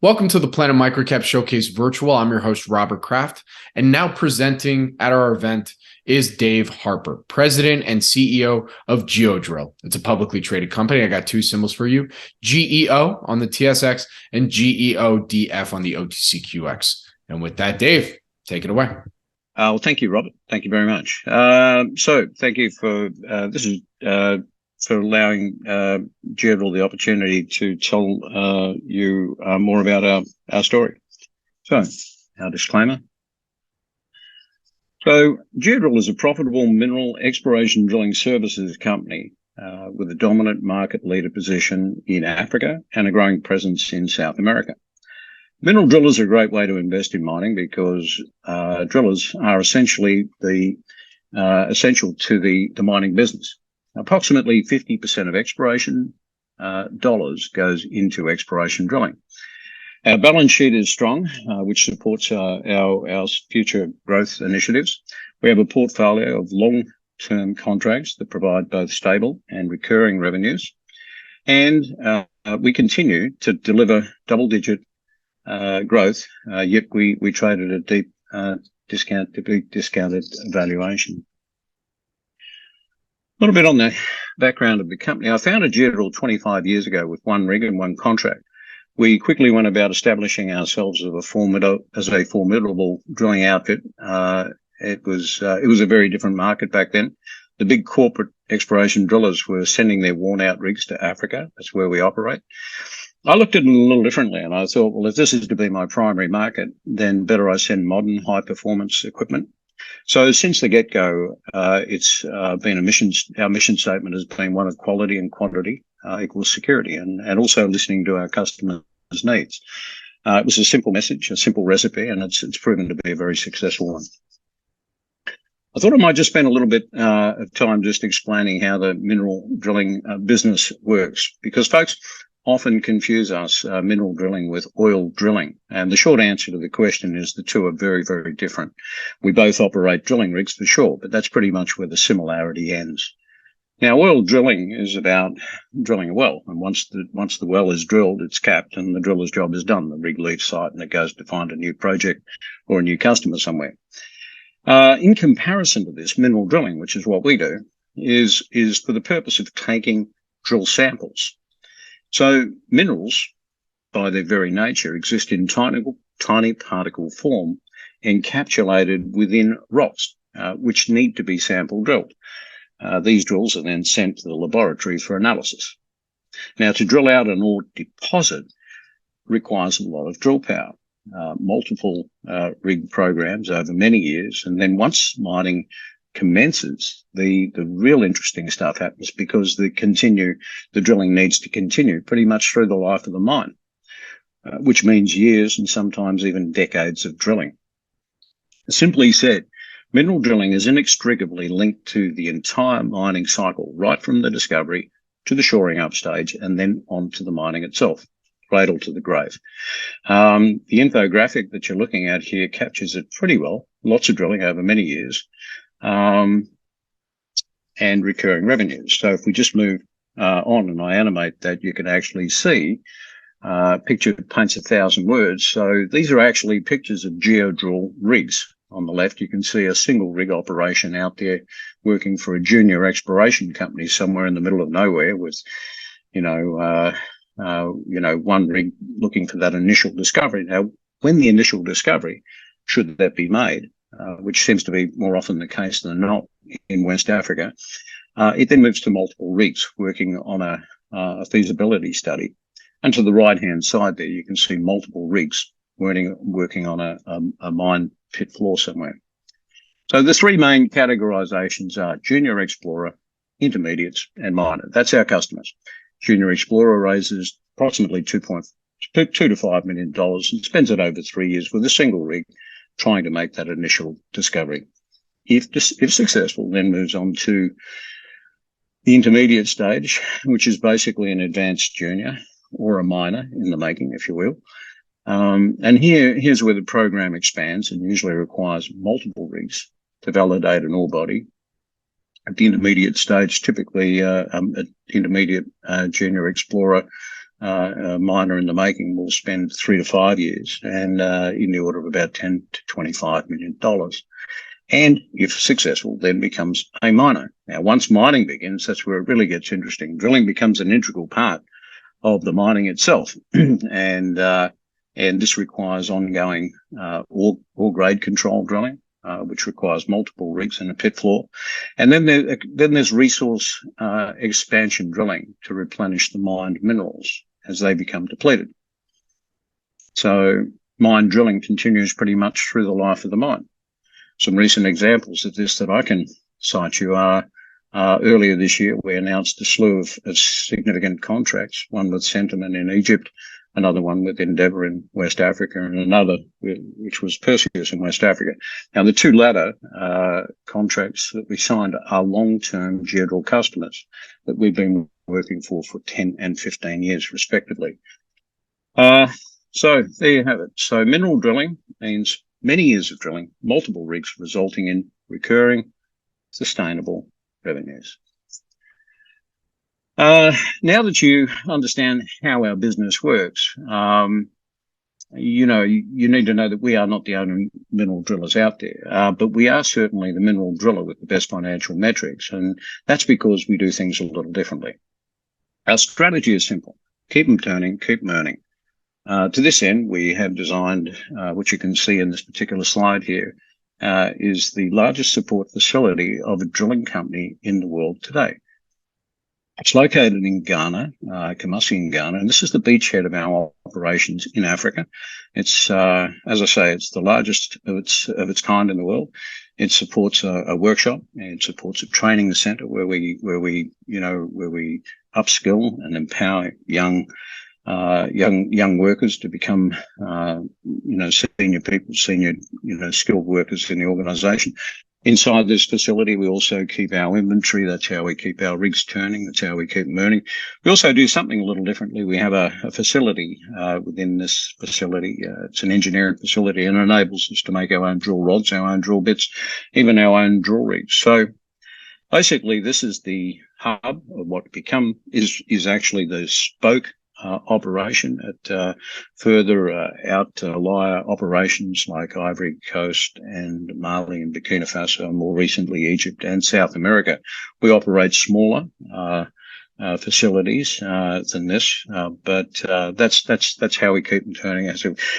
Welcome to the Planet MicroCap Showcase Virtual. I'm your host, Robert Kraft, and now presenting at our event is Dave Harper, President and CEO of Geodrill. It's a publicly traded company. I got two symbols for you, GEO on the TSX and GEODF on the OTCQX. And with that, Dave, take it away. Well, thank you, Robert. Thank you very much. So thank you for for allowing Geodrill the opportunity to tell you more about our story. So, our disclaimer. So, Geodrill is a profitable mineral exploration drilling services company with a dominant market leader position in Africa and a growing presence in South America. Mineral drillers are a great way to invest in mining because drillers are essentially essential to the mining business. Approximately 50% of exploration dollars goes into exploration drilling. Our balance sheet is strong, which supports our future growth initiatives. We have a portfolio of long-term contracts that provide both stable and recurring revenues. And we continue to deliver double-digit growth, yet we trade at a deep discounted valuation. A little bit on the background of the company. I founded Geodrill 25 years ago with one rig and one contract. We quickly went about establishing ourselves as a formidable drilling outfit. It was a very different market back then. The big corporate exploration drillers were sending their worn-out rigs to Africa. That's where we operate. I looked at it a little differently, and I thought, well, if this is to be my primary market, then better I send modern, high-performance equipment. So since the get-go, it's been our mission statement has been one of quality and quantity equals security, and also listening to our customers' needs. It was a simple message, a simple recipe, and it's proven to be a very successful one. I thought I might just spend a little bit of time just explaining how the mineral drilling business works, because folks often confuse us mineral drilling with oil drilling. And the short answer to the question is the two are very, very different. We both operate drilling rigs for sure, but that's pretty much where the similarity ends. Now, oil drilling is about drilling a well. And once the well is drilled, it's capped and the driller's job is done. The rig leaves site and it goes to find a new project or a new customer somewhere. In comparison to this, mineral drilling, which is what we do, is for the purpose of taking drill samples. So minerals, by their very nature, exist in tiny particle form encapsulated within rocks, which need to be sample drilled. These drills are then sent to the laboratory for analysis. Now, to drill out an ore deposit requires a lot of drill power, multiple rig programs over many years, and then once mining commences, the real interesting stuff happens because the drilling needs to continue pretty much through the life of the mine, which means years and sometimes even decades of drilling. Simply said, mineral drilling is inextricably linked to the entire mining cycle, right from the discovery to the shoring up stage and then on to the mining itself, cradle to the grave. The infographic that you're looking at here captures it pretty well. Lots of drilling over many years. And recurring revenues. So if we just move on and I animate that, you can actually see picture paints 1,000 words. So these are actually pictures of Geodrill rigs. On the left, you can see a single rig operation out there working for a junior exploration company somewhere in the middle of nowhere with, one rig looking for that initial discovery. Now, when the initial discovery, should that be made, which seems to be more often the case than not in West Africa, it then moves to multiple rigs working on a feasibility study. And to the right-hand side there, you can see multiple rigs working on a mine pit floor somewhere. So the three main categorizations are junior explorer, intermediates, and minor. That's our customers. Junior explorer raises approximately $2 to $5 million and spends it over 3 years with a single rig, trying to make that initial discovery. If successful, then moves on to the intermediate stage, which is basically an advanced junior or a minor in the making, if you will. And here's where the program expands and usually requires multiple rigs to validate an ore body. At the intermediate stage, typically an intermediate junior explorer a miner in the making will spend 3 to 5 years and in the order of about $10 to $25 million. And if successful, then becomes a miner. Now, once mining begins, that's where it really gets interesting. Drilling becomes an integral part of the mining itself. And this requires ongoing ore grade control drilling, which requires multiple rigs and a pit floor. And then there's resource expansion drilling to replenish the mined minerals as they become depleted. So mine drilling continues pretty much through the life of the mine. Some recent examples of this that I can cite you are earlier this year, we announced a slew of significant contracts, one with Centamin in Egypt, another one with Endeavour in West Africa, and another which was Perseus in West Africa. Now, the two latter contracts that we signed are long-term Geodrill customers that we've been working for 10 and 15 years, respectively. So there you have it. So mineral drilling means many years of drilling, multiple rigs, resulting in recurring, sustainable revenues. Now that you understand how our business works, you need to know that we are not the only mineral drillers out there, but we are certainly the mineral driller with the best financial metrics, and that's because we do things a little differently. Our strategy is simple: keep them turning, keep them earning. To this end, we have designed, which you can see in this particular slide here, is the largest support facility of a drilling company in the world today. It's located in Ghana, Kumasi in Ghana, and this is the beachhead of our operations in Africa. It's, as I say, it's the largest of its kind in the world. It supports a workshop, and it supports a training center where we upskill and empower young workers to become, senior people, skilled workers in the organization. Inside this facility, we also keep our inventory. That's how we keep our rigs turning. That's how we keep them earning. We also do something a little differently. We have a facility within this facility. It's an engineering facility, and it enables us to make our own drill rods, our own drill bits, even our own drill rigs. So basically, this is the hub of what is actually the spoke operation at further outlier operations like Ivory Coast and Mali and Burkina Faso, and more recently Egypt and South America. We operate smaller facilities than this, but that's how we keep them turning.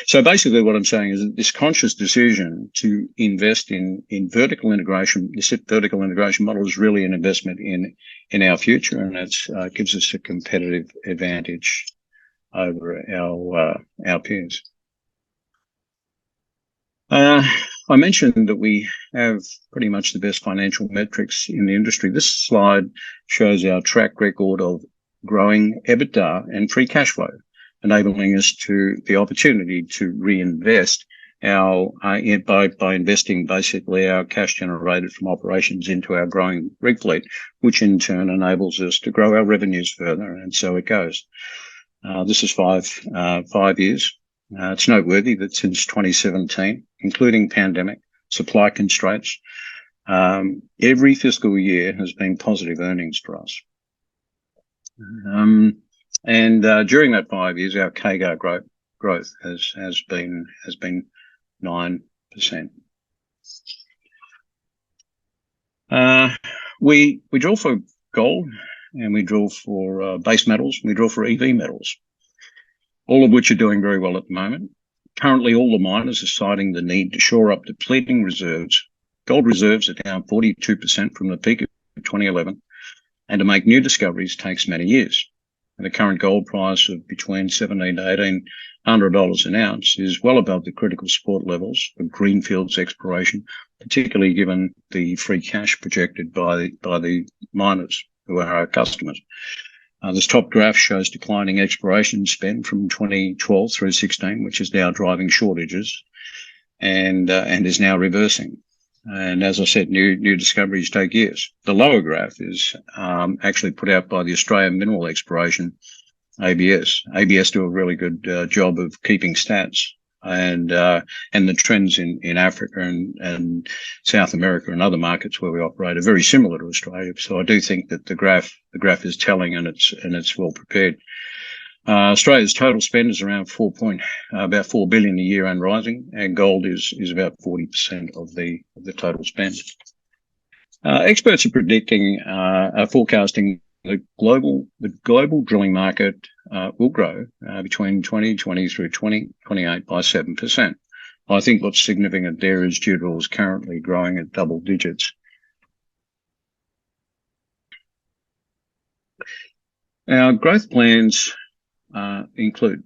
So basically, what I'm saying is that this conscious decision to invest in vertical integration, this vertical integration model, is really an investment in our future, and it gives us a competitive advantage over our peers. I mentioned that we have pretty much the best financial metrics in the industry. This slide shows our track record of growing EBITDA and free cash flow, enabling us the opportunity to reinvest by investing basically our cash generated from operations into our growing rig fleet, which in turn enables us to grow our revenues further, and so it goes. This is 5 years. It's noteworthy that since 2017, including pandemic, supply constraints, every fiscal year has been positive earnings for us. And during that 5 years, our CAGR growth has been 9%. We drill for gold, and we drill for base metals, and we drill for EV metals, all of which are doing very well at the moment. Currently, all the miners are citing the need to shore up depleting reserves. Gold reserves are down 42% from the peak of 2011, and to make new discoveries takes many years. And the current gold price of between $1,700 to $1,800 an ounce is well above the critical support levels for greenfields exploration, particularly given the free cash projected by the miners who are our customers. This top graph shows declining exploration spend from 2012 through 16, which is now driving shortages and is now reversing. And as I said, new discoveries take years. The lower graph is actually put out by the Australian Mineral Exploration, ABS. ABS do a really good job of keeping stats. And the trends in Africa and South America and other markets where we operate are very similar to Australia. So I do think that the graph is telling, and it's well prepared. Australia's total spend is around about 4 billion a year and rising, and gold is about 40% of the total spend. Experts are forecasting the global drilling market will grow between 2020 through 2028 by 7%. I think what's significant there is Geodrill is currently growing at double digits. Our growth plans include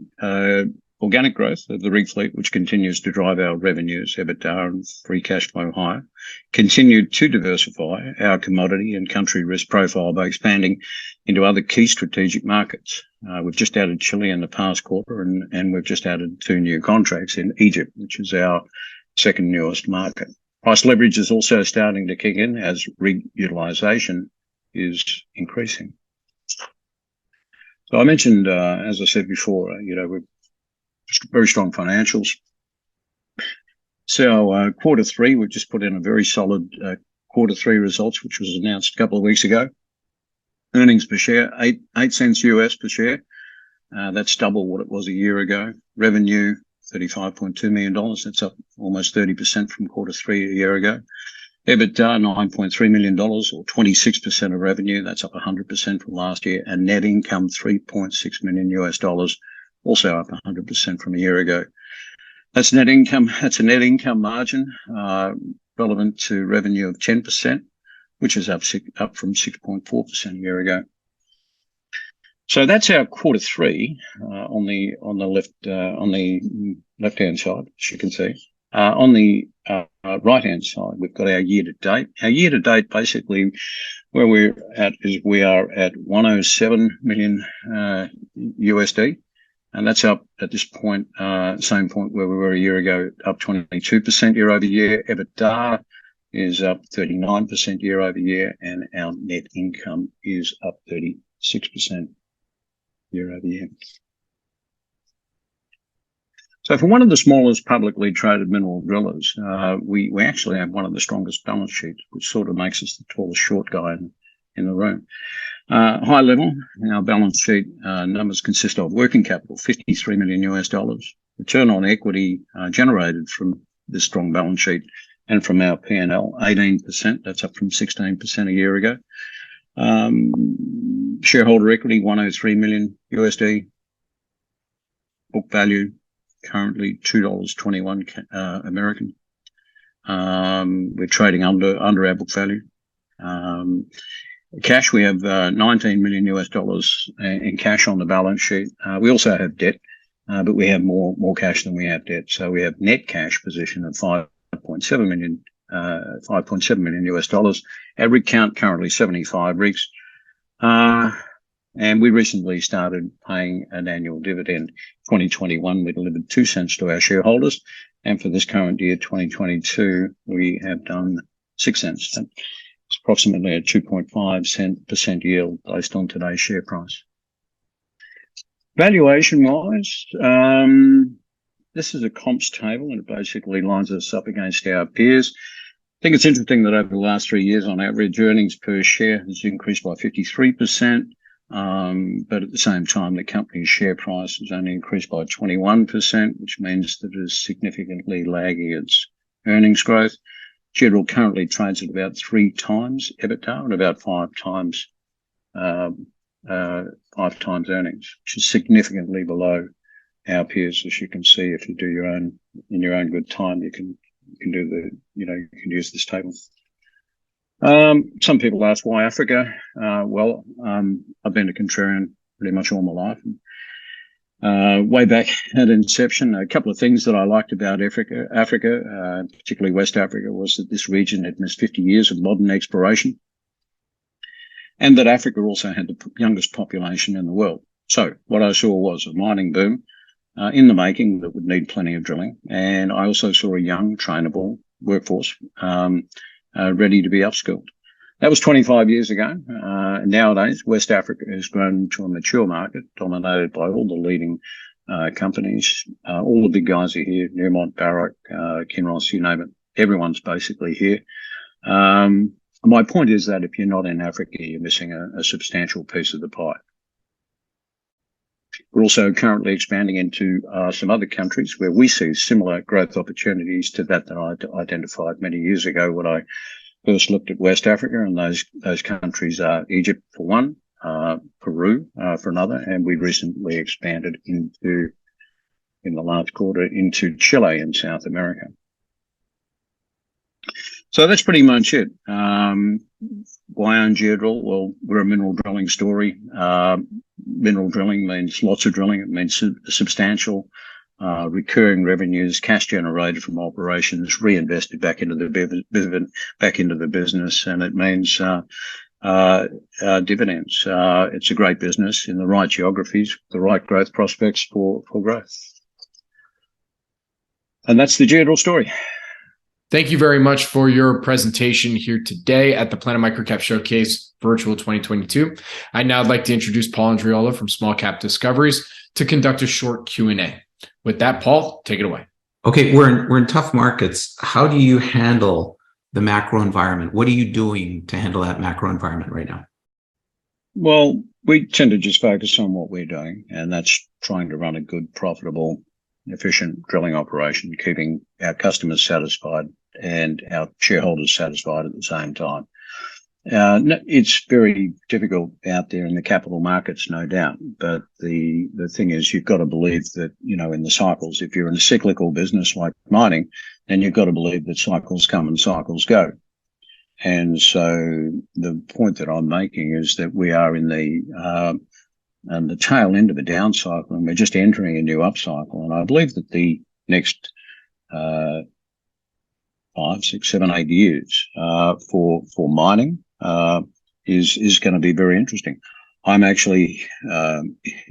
organic growth of the rig fleet, which continues to drive our revenues, EBITDA, and free cash flow higher. Continue to diversify our commodity and country risk profile by expanding into other key strategic markets. We've just added Chile in the past quarter, and we've just added 2 new contracts in Egypt, which is our second newest market. Price leverage is also starting to kick in as rig utilization is increasing. So I mentioned, as I said before, we've very strong financials. So quarter 3, we've just put in a very solid quarter 3 results, which was announced a couple of weeks ago. Earnings per share, 8 cents US per share. That's double what it was a year ago. Revenue, $35.2 million. That's up almost 30% from quarter 3 a year ago. EBITDA, $9.3 million, or 26% of revenue. That's up 100% from last year. And net income, $3.6 million US, also up 100% from a year ago. That's net income. That's a net income margin relevant to revenue of 10%, which is up from 6.4% a year ago. So that's our quarter 3 on the left hand side, as you can see. On the right hand side, we've got our year to date. Our year to date, basically, where we're at is we are at 107 million USD, and that's up at this point, same point where we were a year ago, up 22% year over year. EBITDA is up 39% year over year, and our net income is up 36% year over year. So for one of the smallest publicly traded mineral drillers, we actually have one of the strongest balance sheets, which sort of makes us the tallest short guy in the room. High level, our balance sheet numbers consist of working capital, $53 million US, return on equity generated from this strong balance sheet and from our P&L, 18%. That's up from 16% a year ago. Shareholder equity, $103 million USD. Book value, currently $2.21 American. We're trading under our book value. Cash, we have $19 million US in cash on the balance sheet. We also have debt, but we have more cash than we have debt. So we have net cash position of $5.7 million US. Our rig count currently 75 rigs. And we recently started paying an annual dividend. 2021, we delivered 2 cents to our shareholders. And for this current year, 2022, we have done 6 cents. It's approximately a 2.5% yield based on today's share price. Valuation-wise, this is a comps table, and it basically lines us up against our peers. I think it's interesting that over the last 3 years, on average, earnings per share has increased by 53%. But at the same time, the company's share price has only increased by 21%, which means that it is significantly lagging its earnings growth. Geodrill currently trades at about 3 times EBITDA and about 5 times earnings, which is significantly below our peers. As you can see, if you do in your own good time, you can use this table. Some people ask why Africa. Well, I've been a contrarian pretty much all my life. Way back at inception, a couple of things that I liked about Africa, particularly West Africa, was that this region had missed 50 years of modern exploration, and that Africa also had the youngest population in the world. So what I saw was a mining boom in the making that would need plenty of drilling, and I also saw a young, trainable workforce ready to be upskilled. That was 25 years ago. Nowadays, West Africa has grown to a mature market dominated by all the leading companies. All the big guys are here: Newmont, Barrick, Kinross, you name it. Everyone's basically here. My point is that if you're not in Africa, you're missing a substantial piece of the pie. We're also currently expanding into some other countries where we see similar growth opportunities to that I identified many years ago when I first looked at West Africa, and those countries are Egypt for one, Peru for another, and we recently expanded in the last quarter into Chile in South America. So that's pretty much it. Why own Geodrill? Well, we're a mineral drilling story. Mineral drilling means lots of drilling. It means substantial recurring revenues, cash generated from operations, reinvested back into the business, and it means dividends. It's a great business in the right geographies, the right growth prospects for growth. And that's the Geodrill story. Thank you very much for your presentation here today at the Planet MicroCap Showcase Virtual 2022. I'd now like to introduce Paul Andriola from Small Cap Discoveries to conduct a short Q&A. With that, Paul, take it away. Okay, we're in tough markets. How do you handle the macro environment? What are you doing to handle that macro environment right now? Well, we tend to just focus on what we're doing, and that's trying to run a good, profitable, efficient drilling operation, keeping our customers satisfied and our shareholders satisfied at the same time. It's very difficult out there in the capital markets, no doubt. But the thing is, you've got to believe that, in the cycles, if you're in a cyclical business like mining, then you've got to believe that cycles come and cycles go. And so the point that I'm making is that we are in the tail end of a down cycle, and we're just entering a new up cycle. And I believe that the next 5, 6, 7, 8 years for mining is going to be very interesting. I'm actually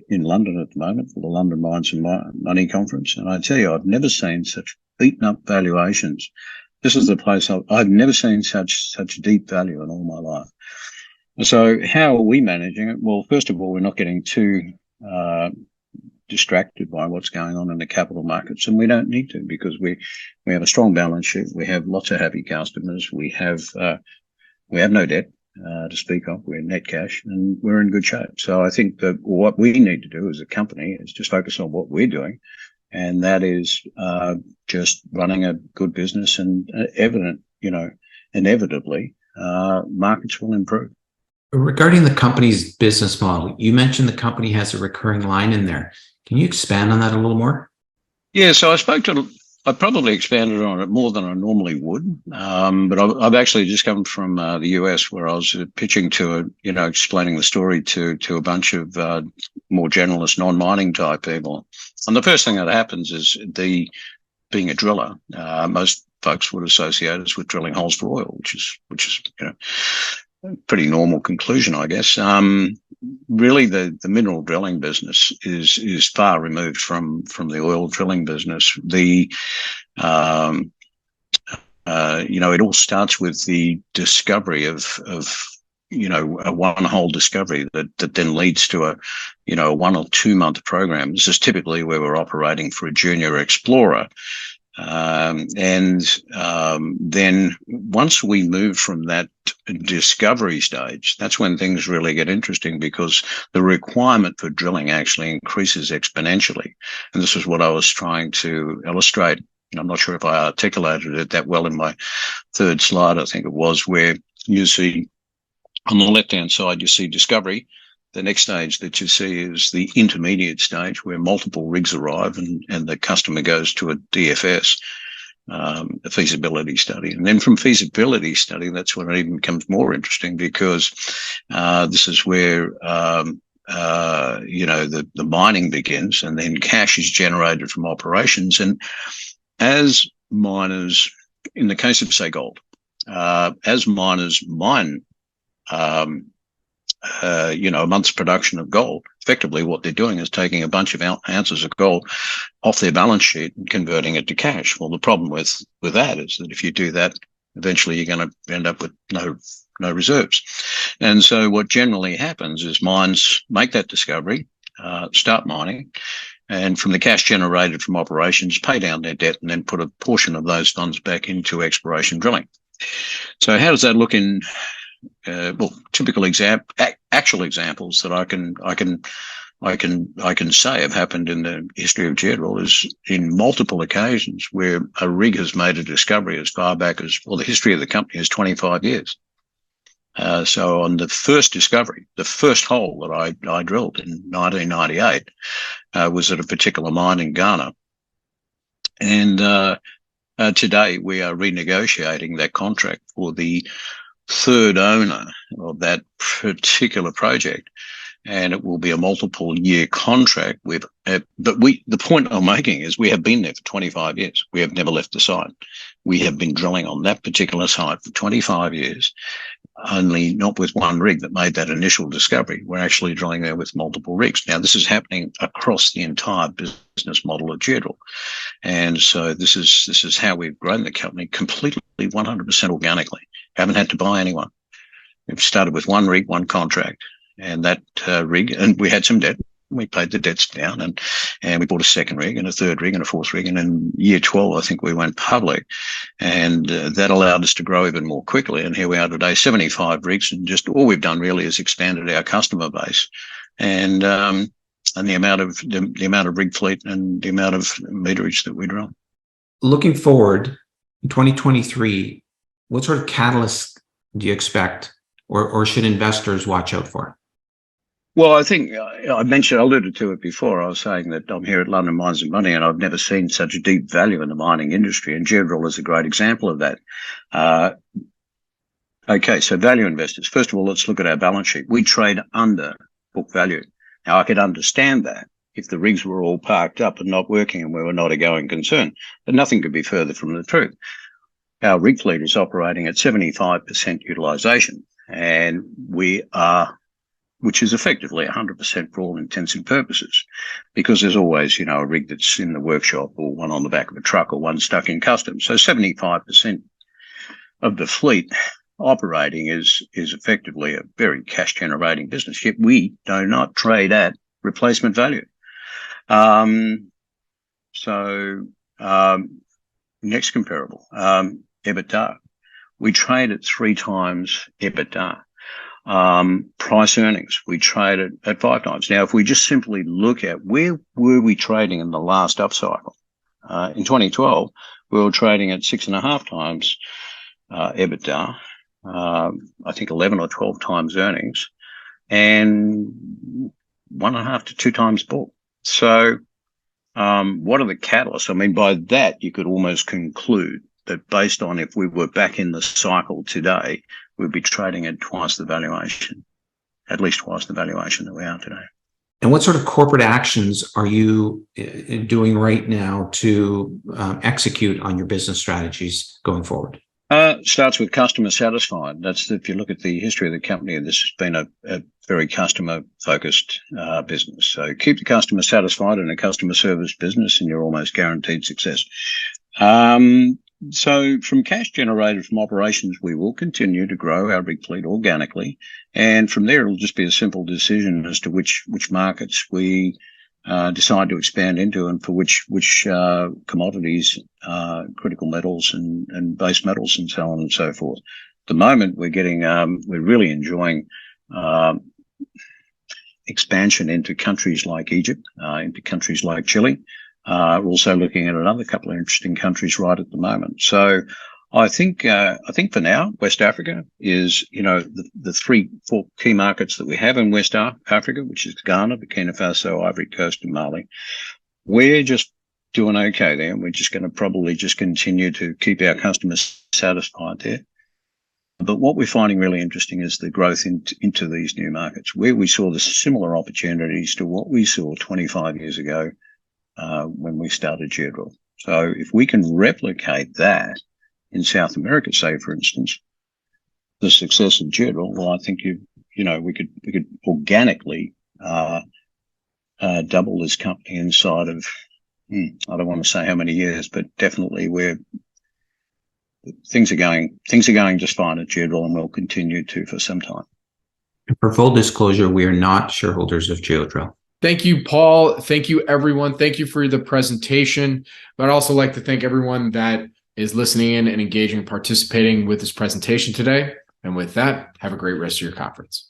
in London at the moment for the London Mines and Money Conference, and I tell you, I've never seen such beaten up valuations. This is the place I've never seen such deep value in all my life. So how are we managing it? Well, first of all, we're not getting too distracted by what's going on in the capital markets, and we don't need to, because we have a strong balance sheet. We have lots of happy customers. We have no debt to speak of. We're net cash, and we're in good shape. So I think that what we need to do as a company is just focus on what we're doing, and that is just running a good business, and inevitably markets will improve. Regarding the company's business model, you mentioned the company has a recurring line in there. Can you expand on that a little more? Yeah, so I probably expanded on it more than I normally would. But I've actually just come from the US, where I was pitching explaining the story to a bunch of more generalist, non-mining type people. And the first thing that happens is being a driller, most folks would associate us with drilling holes for oil, which is a pretty normal conclusion, I guess. Really, the mineral drilling business is far removed from the oil drilling business. It all starts with the discovery of a one-hole discovery that then leads to a 1 or 2 month program. This is typically where we're operating for a junior explorer. Then once we move from that discovery stage, that's when things really get interesting, because the requirement for drilling actually increases exponentially. And this is what I was trying to illustrate. I'm not sure if I articulated it that well in my third slide, I think it was, where you see on the left-hand side, you see discovery. The next stage that you see is the intermediate stage, where multiple rigs arrive and the customer goes to a DFS, a feasibility study. And then from feasibility study, that's when it even becomes more interesting, because this is where the mining begins, and then cash is generated from operations. And as miners, in the case of, say, gold, as miners mine a month's production of gold, effectively what they're doing is taking a bunch of ounces of gold off their balance sheet and converting it to cash. Well, the problem with that is that if you do that, eventually you're going to end up with no reserves. And so what generally happens is mines make that discovery, start mining, and from the cash generated from operations, pay down their debt, and then put a portion of those funds back into exploration drilling. So how does that look in typical actual examples that I can I can say have happened in the history of Geodrill is in multiple occasions where a rig has made a discovery as far back as, well, the history of the company is 25 years. So on the first discovery, the first hole that I drilled in 1998 was at a particular mine in Ghana. And today we are renegotiating that contract for the third owner of that particular project. And it will be a multiple year contract with, but the point I'm making is we have been there for 25 years. We have never left the site. We have been drilling on that particular site for 25 years, only not with one rig that made that initial discovery. We're actually drilling there with multiple rigs. Now, this is happening across the entire business model of Geodrill. And so this is how we've grown the company completely 100% organically. Haven't had to buy anyone. We've started with one rig, one contract. And that rig, and we had some debt. We paid the debts down, and we bought a second rig and a third rig and a fourth rig. And in year 12, I think we went public, and that allowed us to grow even more quickly. And here we are today, 75 rigs, and just all we've done really is expanded our customer base, and the amount of rig fleet and the amount of meterage that we drill. Looking forward, in 2023, what sort of catalysts do you expect, or should investors watch out for? Well, I think I alluded to it before. I was saying that I'm here at London Mines and Money, and I've never seen such deep value in the mining industry, and Geodrill is a great example of that. Okay, so value investors. First of all, let's look at our balance sheet. We trade under book value. Now, I could understand that if the rigs were all parked up and not working and we were not a going concern, but nothing could be further from the truth. Our rig fleet is operating at 75% utilization, and we are, which is effectively 100% for all intents and purposes, because there's always, a rig that's in the workshop or one on the back of a truck or one stuck in customs. So 75% of the fleet operating is effectively a very cash generating business. Yet we do not trade at replacement value. Next comparable, EBITDA. We trade at 3 times EBITDA. Price earnings, we trade at 5 times. Now, if we just simply look at where were we trading in the last upcycle, in 2012, we were trading at 6.5 times EBITDA, I think 11 or 12 times earnings, and 1.5 to 2 times book. So, what are the catalysts? I mean, by that, you could almost conclude that based on if we were back in the cycle today, we'd be trading at twice the valuation, at least twice the valuation that we are today. And what sort of corporate actions are you doing right now to execute on your business strategies going forward? Starts with customer satisfied. If you look at the history of the company, this has been a very customer focused business. So keep the customer satisfied in a customer service business and you're almost guaranteed success. So from cash generated from operations, we will continue to grow our rig fleet organically. And from there, it'll just be a simple decision as to which markets we decide to expand into and for which commodities, critical metals and base metals and so on and so forth. At the moment, we're really enjoying expansion into countries like Egypt, into countries like Chile. We're also looking at another couple of interesting countries right at the moment. So I think for now, West Africa is, the 4 key markets that we have in West Africa, which is Ghana, Burkina Faso, Ivory Coast, and Mali. We're just doing okay there, and we're just going to probably just continue to keep our customers satisfied there. But what we're finding really interesting is the growth into these new markets, where we saw the similar opportunities to what we saw 25 years ago when we started Geodrill. So if we can replicate that in South America, say, for instance, the success of Geodrill, well, I think we could organically double this company inside of I don't want to say how many years, but definitely things are going just fine at Geodrill, and will continue to for some time. And for full disclosure, we are not shareholders of Geodrill. Thank you, Paul. Thank you, everyone. Thank you for the presentation. But I'd also like to thank everyone that is listening in and engaging and participating with this presentation today. And with that, have a great rest of your conference.